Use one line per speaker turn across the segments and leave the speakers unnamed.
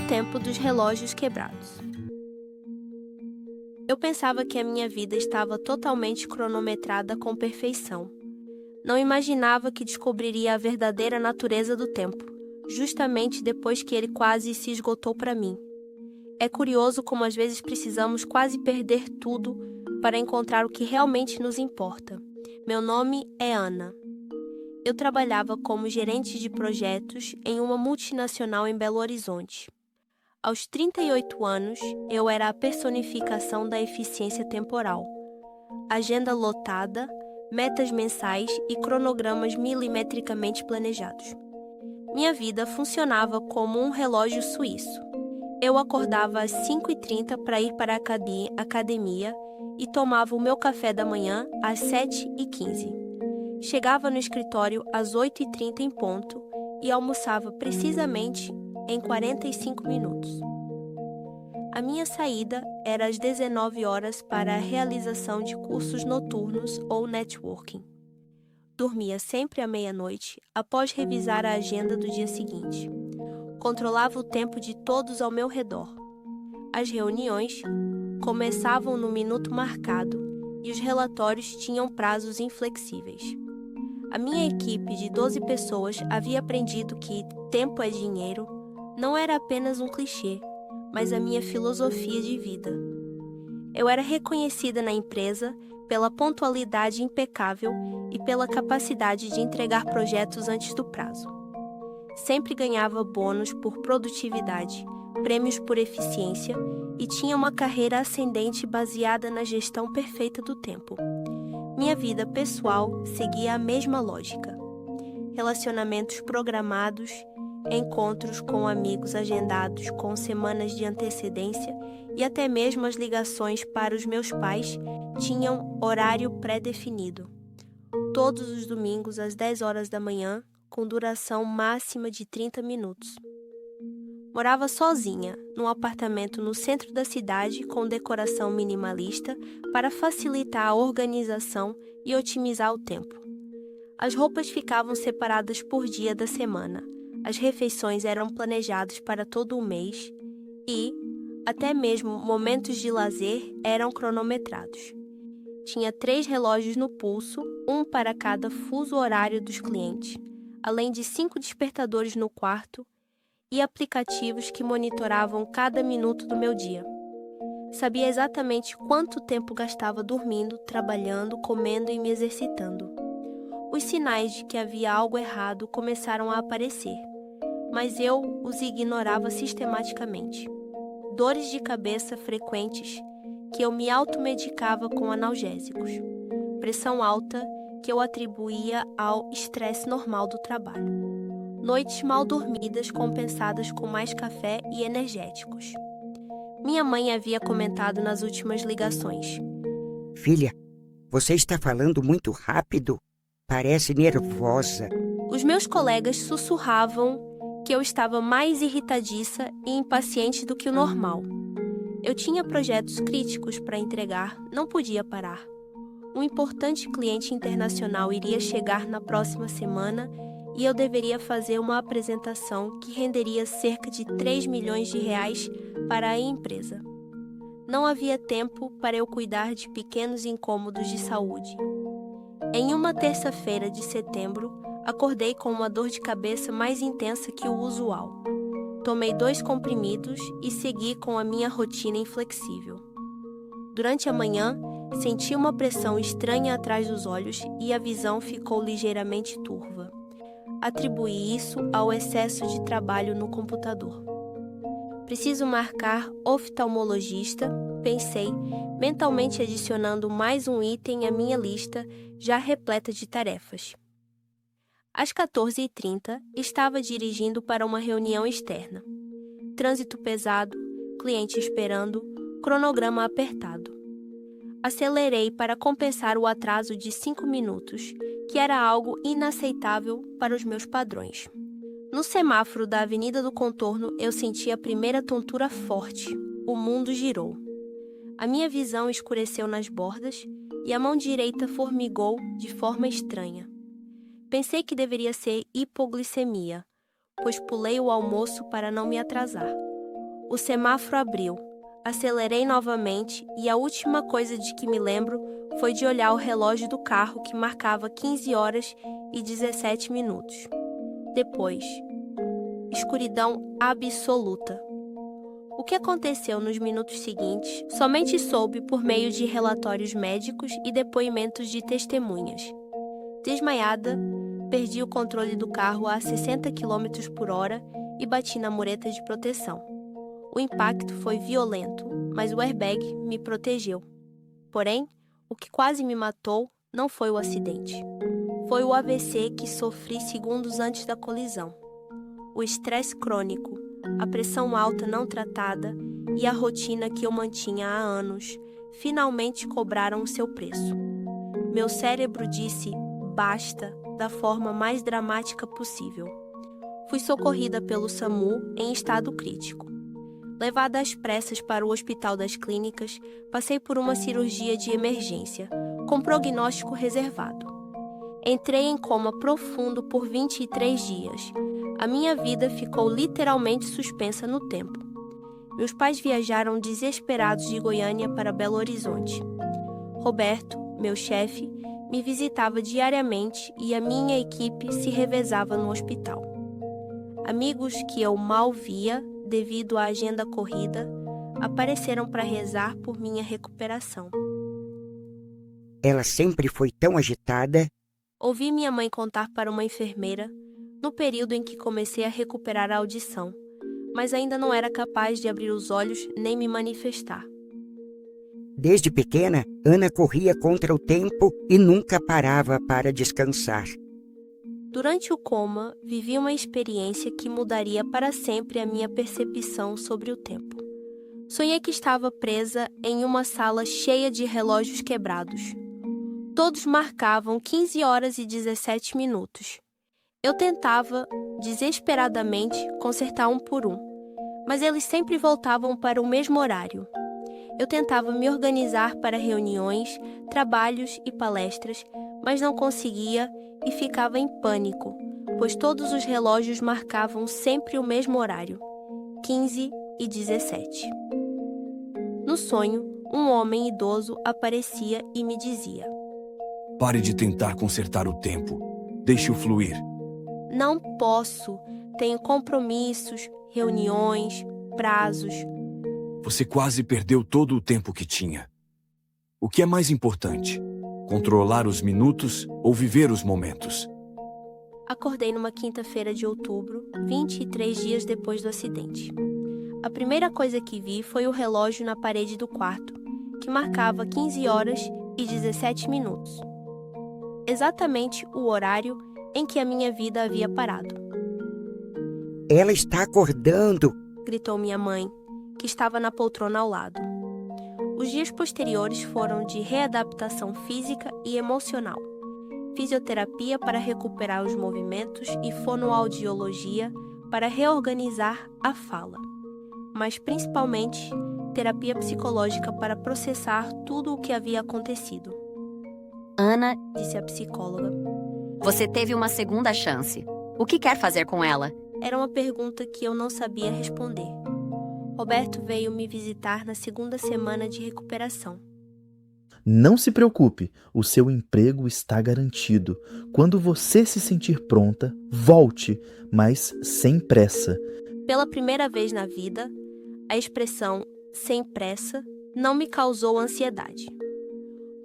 tempo dos relógios quebrados. Eu pensava que a minha vida estava totalmente cronometrada com perfeição. Não imaginava que descobriria a verdadeira natureza do tempo, justamente depois que ele quase se esgotou para mim. É curioso como às vezes precisamos quase perder tudo para encontrar o que realmente nos importa. Meu nome é Ana. Eu trabalhava como gerente de projetos em uma multinacional em Belo Horizonte. Aos 38 anos, eu era a personificação da eficiência temporal. Agenda lotada, metas mensais e cronogramas milimetricamente planejados. Minha vida funcionava como um relógio suíço. Eu acordava às 5h30 para ir para a academia e tomava o meu café da manhã às 7h15. Chegava no escritório às 8h30 em ponto e almoçava precisamente em 45 minutos. A minha saída era às 19 horas para a realização de cursos noturnos ou networking. Dormia sempre à meia-noite após revisar a agenda do dia seguinte. Controlava o tempo de todos ao meu redor. As reuniões começavam no minuto marcado e os relatórios tinham prazos inflexíveis. A minha equipe de 12 pessoas havia aprendido que tempo é dinheiro não era apenas um clichê, mas a minha filosofia de vida. Eu era reconhecida na empresa pela pontualidade impecável e pela capacidade de entregar projetos antes do prazo. Sempre ganhava bônus por produtividade, prêmios por eficiência e tinha uma carreira ascendente baseada na gestão perfeita do tempo. Minha vida pessoal seguia a mesma lógica. Relacionamentos programados, encontros com amigos agendados com semanas de antecedência e até mesmo as ligações para os meus pais tinham horário pré-definido. Todos os domingos às 10 horas da manhã, com duração máxima de 30 minutos. Morava sozinha, num apartamento no centro da cidade com decoração minimalista para facilitar a organização e otimizar o tempo. As roupas ficavam separadas por dia da semana, as refeições eram planejadas para todo o mês e, até mesmo, momentos de lazer eram cronometrados. Tinha 3 relógios no pulso, um para cada fuso horário dos clientes, além de 5 despertadores no quarto e aplicativos que monitoravam cada minuto do meu dia. Sabia exatamente quanto tempo gastava dormindo, trabalhando, comendo e me exercitando. Os sinais de que havia algo errado começaram a aparecer, mas eu os ignorava sistematicamente. Dores de cabeça frequentes que eu me automedicava com analgésicos. Pressão alta que eu atribuía ao estresse normal do trabalho. Noites mal dormidas compensadas com mais café e energéticos. Minha mãe havia comentado nas últimas ligações:
Filha, você está falando muito rápido. Parece nervosa.
Os meus colegas sussurravam que eu estava mais irritadiça e impaciente do que o normal. Eu tinha projetos críticos para entregar, não podia parar. Um importante cliente internacional iria chegar na próxima semana e eu deveria fazer uma apresentação que renderia cerca de 3 milhões de reais para a empresa. Não havia tempo para eu cuidar de pequenos incômodos de saúde. Em uma terça-feira de setembro, acordei com uma dor de cabeça mais intensa que o usual. Tomei 2 comprimidos e segui com a minha rotina inflexível. Durante a manhã, senti uma pressão estranha atrás dos olhos e a visão ficou ligeiramente turva. Atribuí isso ao excesso de trabalho no computador. Preciso marcar oftalmologista, pensei, mentalmente adicionando mais um item à minha lista já repleta de tarefas. Às 14h30, estava dirigindo para uma reunião externa. Trânsito pesado, cliente esperando, cronograma apertado. Acelerei para compensar o atraso de 5 minutos, que era algo inaceitável para os meus padrões. No semáforo da Avenida do Contorno, eu senti a primeira tontura forte. O mundo girou. A minha visão escureceu nas bordas e a mão direita formigou de forma estranha. Pensei que deveria ser hipoglicemia, pois pulei o almoço para não me atrasar. O semáforo abriu. Acelerei novamente e a última coisa de que me lembro foi de olhar o relógio do carro que marcava 15 horas e 17 minutos. Depois, escuridão absoluta. O que aconteceu nos minutos seguintes somente soube por meio de relatórios médicos e depoimentos de testemunhas. Desmaiada, perdi o controle do carro a 60 km por hora e bati na mureta de proteção. O impacto foi violento, mas o airbag me protegeu. Porém, o que quase me matou não foi o acidente. Foi o AVC que sofri segundos antes da colisão. O estresse crônico, a pressão alta não tratada e a rotina que eu mantinha há anos finalmente cobraram o seu preço. Meu cérebro disse basta da forma mais dramática possível. Fui socorrida pelo SAMU em estado crítico. Levada às pressas para o Hospital das Clínicas, passei por uma cirurgia de emergência, com prognóstico reservado. Entrei em coma profundo por 23 dias. A minha vida ficou literalmente suspensa no tempo. Meus pais viajaram desesperados de Goiânia para Belo Horizonte. Roberto, meu chefe, me visitava diariamente e a minha equipe se revezava no hospital. Amigos que eu mal via, devido à agenda corrida, apareceram para rezar por minha recuperação.
Ela sempre foi tão agitada.
Ouvi minha mãe contar para uma enfermeira, no período em que comecei a recuperar a audição, mas ainda não era capaz de abrir os olhos nem me manifestar.
Desde pequena, Ana corria contra o tempo e nunca parava para descansar.
Durante o coma, vivi uma experiência que mudaria para sempre a minha percepção sobre o tempo. Sonhei que estava presa em uma sala cheia de relógios quebrados. Todos marcavam 15 horas e 17 minutos. Eu tentava, desesperadamente, consertar um por um, mas eles sempre voltavam para o mesmo horário. Eu tentava me organizar para reuniões, trabalhos e palestras, mas não conseguia e ficava em pânico, pois todos os relógios marcavam sempre o mesmo horário, 15 e 17. No sonho, um homem idoso aparecia e me dizia:
Pare de tentar consertar o tempo. Deixe-o fluir.
Não posso. Tenho compromissos, reuniões, prazos.
Você quase perdeu todo o tempo que tinha. O que é mais importante? Controlar os minutos ou viver os momentos?
Acordei numa quinta-feira de outubro, 23 dias depois do acidente. A primeira coisa que vi foi o relógio na parede do quarto, que marcava 15 horas e 17 minutos. Exatamente o horário em que a minha vida havia parado.
Ela está acordando,
gritou minha mãe, que estava na poltrona ao lado. Os dias posteriores foram de readaptação física e emocional, fisioterapia para recuperar os movimentos e fonoaudiologia para reorganizar a fala, mas principalmente terapia psicológica para processar tudo o que havia acontecido.
Ana,
disse a psicóloga.
Você teve uma segunda chance. O que quer fazer com ela?
Era uma pergunta que eu não sabia responder. Roberto veio me visitar na segunda semana de recuperação.
Não se preocupe, o seu emprego está garantido. Quando você se sentir pronta, volte, mas sem pressa.
Pela primeira vez na vida, a expressão sem pressa não me causou ansiedade.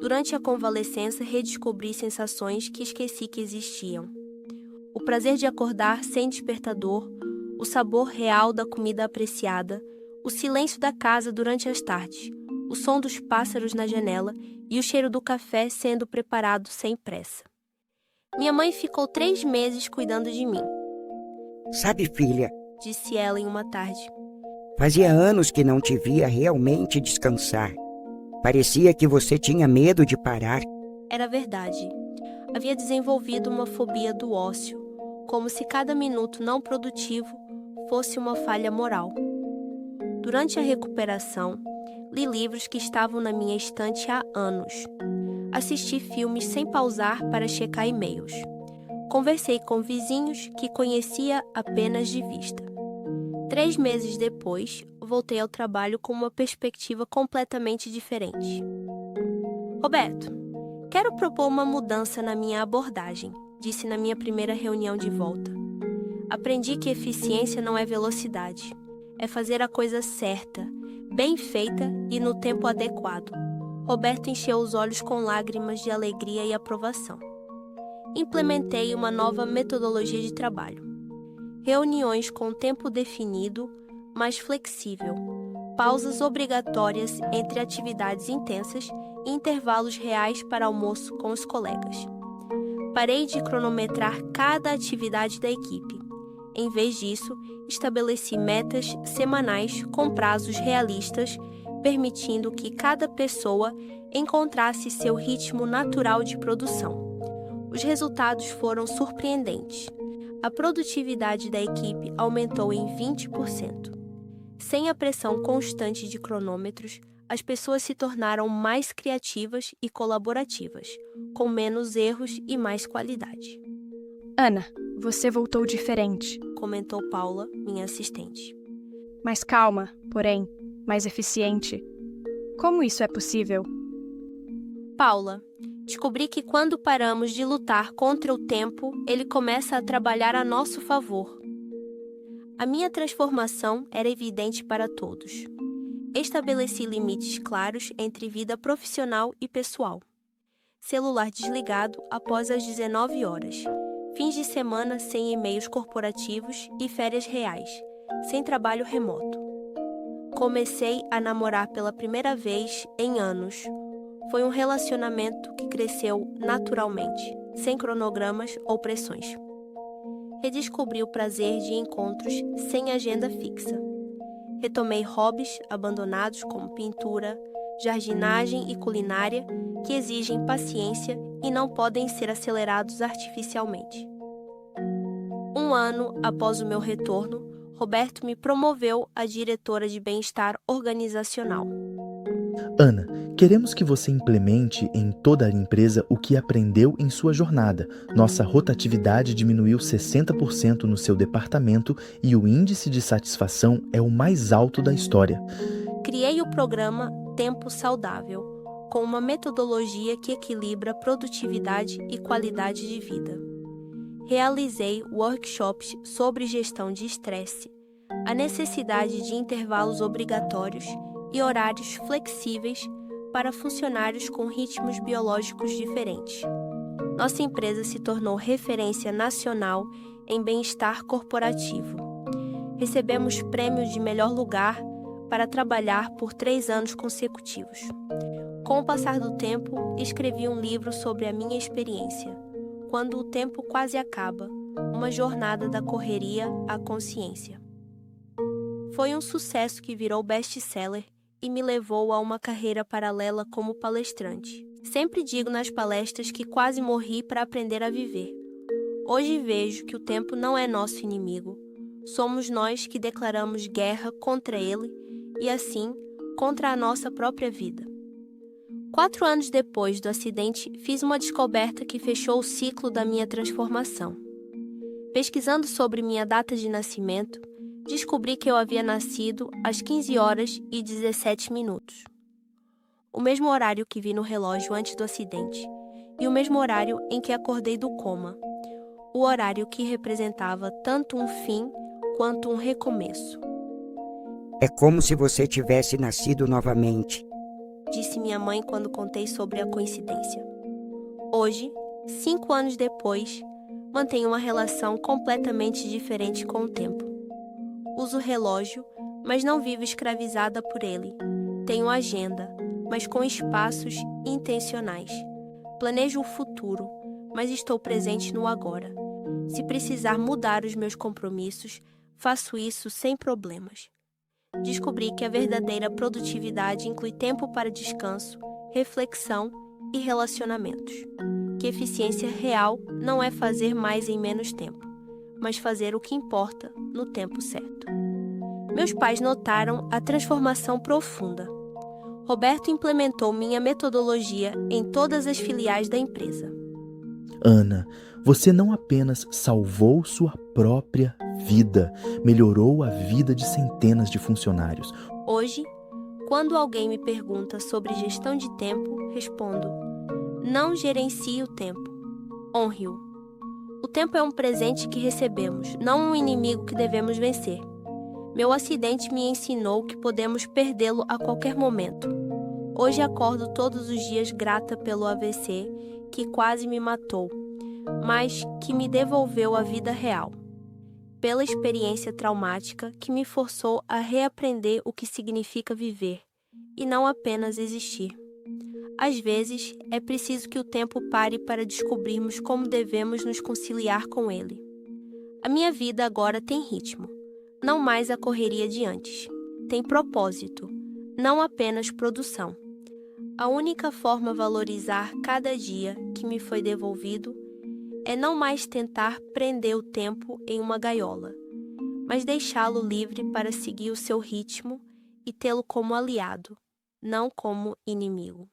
Durante a convalescença, redescobri sensações que esqueci que existiam. O prazer de acordar sem despertador, o sabor real da comida apreciada, o silêncio da casa durante as tardes, o som dos pássaros na janela e o cheiro do café sendo preparado sem pressa. Minha mãe ficou 3 meses cuidando de mim.
Sabe, filha,
disse ela em uma tarde.
Fazia anos que não te via realmente descansar. Parecia que você tinha medo de parar.
Era verdade. Havia desenvolvido uma fobia do ócio, como se cada minuto não produtivo fosse uma falha moral. Durante a recuperação, li livros que estavam na minha estante há anos. Assisti filmes sem pausar para checar e-mails. Conversei com vizinhos que conhecia apenas de vista. 3 meses depois, voltei ao trabalho com uma perspectiva completamente diferente. Roberto, quero propor uma mudança na minha abordagem, disse na minha primeira reunião de volta. Aprendi que eficiência não é velocidade, é fazer a coisa certa, bem feita e no tempo adequado. Roberto encheu os olhos com lágrimas de alegria e aprovação. Implementei uma nova metodologia de trabalho. Reuniões com tempo definido, mas flexível. Pausas obrigatórias entre atividades intensas e intervalos reais para almoço com os colegas. Parei de cronometrar cada atividade da equipe. Em vez disso, estabeleci metas semanais com prazos realistas, permitindo que cada pessoa encontrasse seu ritmo natural de produção. Os resultados foram surpreendentes. A produtividade da equipe aumentou em 20%. Sem a pressão constante de cronômetros, as pessoas se tornaram mais criativas e colaborativas, com menos erros e mais qualidade.
Ana, você voltou diferente,
comentou Paula, minha assistente.
Mais calma, porém, mais eficiente. Como isso é possível?
Paula, descobri que quando paramos de lutar contra o tempo, ele começa a trabalhar a nosso favor. A minha transformação era evidente para todos. Estabeleci limites claros entre vida profissional e pessoal. Celular desligado após as 19 horas. Fins de semana sem e-mails corporativos e férias reais, sem trabalho remoto. Comecei a namorar pela primeira vez em anos. Foi um relacionamento que cresceu naturalmente, sem cronogramas ou pressões. Redescobri o prazer de encontros sem agenda fixa. Retomei hobbies abandonados como pintura, jardinagem e culinária, que exigem paciência e não podem ser acelerados artificialmente. Um ano após o meu retorno, Roberto me promoveu a diretora de bem-estar organizacional.
Ana, queremos que você implemente em toda a empresa o que aprendeu em sua jornada. Nossa rotatividade diminuiu 60% no seu departamento e o índice de satisfação é o mais alto da história.
Criei o programa Tempo Saudável, com uma metodologia que equilibra produtividade e qualidade de vida. Realizei workshops sobre gestão de estresse, a necessidade de intervalos obrigatórios e horários flexíveis para funcionários com ritmos biológicos diferentes. Nossa empresa se tornou referência nacional em bem-estar corporativo. Recebemos prêmio de melhor lugar para trabalhar por 3 anos consecutivos. Com o passar do tempo, escrevi um livro sobre a minha experiência, Quando o Tempo Quase Acaba, uma jornada da correria à consciência. Foi um sucesso que virou best-seller e me levou a uma carreira paralela como palestrante. Sempre digo nas palestras que quase morri para aprender a viver. Hoje vejo que o tempo não é nosso inimigo. Somos nós que declaramos guerra contra ele e, assim, contra a nossa própria vida. 4 anos depois do acidente, fiz uma descoberta que fechou o ciclo da minha transformação. Pesquisando sobre minha data de nascimento, descobri que eu havia nascido às 15 horas e 17 minutos. O mesmo horário que vi no relógio antes do acidente e o mesmo horário em que acordei do coma. O horário que representava tanto um fim quanto um recomeço.
É como se você tivesse nascido novamente,
disse minha mãe quando contei sobre a coincidência. Hoje, 5 anos depois, mantenho uma relação completamente diferente com o tempo. Uso o relógio, mas não vivo escravizada por ele. Tenho agenda, mas com espaços intencionais. Planejo o futuro, mas estou presente no agora. Se precisar mudar os meus compromissos, faço isso sem problemas. Descobri que a verdadeira produtividade inclui tempo para descanso, reflexão e relacionamentos. Que eficiência real não é fazer mais em menos tempo, mas fazer o que importa no tempo certo. Meus pais notaram a transformação profunda. Roberto implementou minha metodologia em todas as filiais da empresa.
Ana, você não apenas salvou sua própria vida, melhorou a vida de centenas de funcionários.
Hoje, quando alguém me pergunta sobre gestão de tempo, respondo: não gerencie o tempo, honre-o. O tempo é um presente que recebemos, não um inimigo que devemos vencer. Meu acidente me ensinou que podemos perdê-lo a qualquer momento. Hoje acordo todos os dias grata pelo AVC, que quase me matou, mas que me devolveu a vida real. Pela experiência traumática que me forçou a reaprender o que significa viver, e não apenas existir. Às vezes, é preciso que o tempo pare para descobrirmos como devemos nos conciliar com ele. A minha vida agora tem ritmo, não mais a correria de antes. Tem propósito, não apenas produção. A única forma de valorizar cada dia que me foi devolvido é não mais tentar prender o tempo em uma gaiola, mas deixá-lo livre para seguir o seu ritmo e tê-lo como aliado, não como inimigo.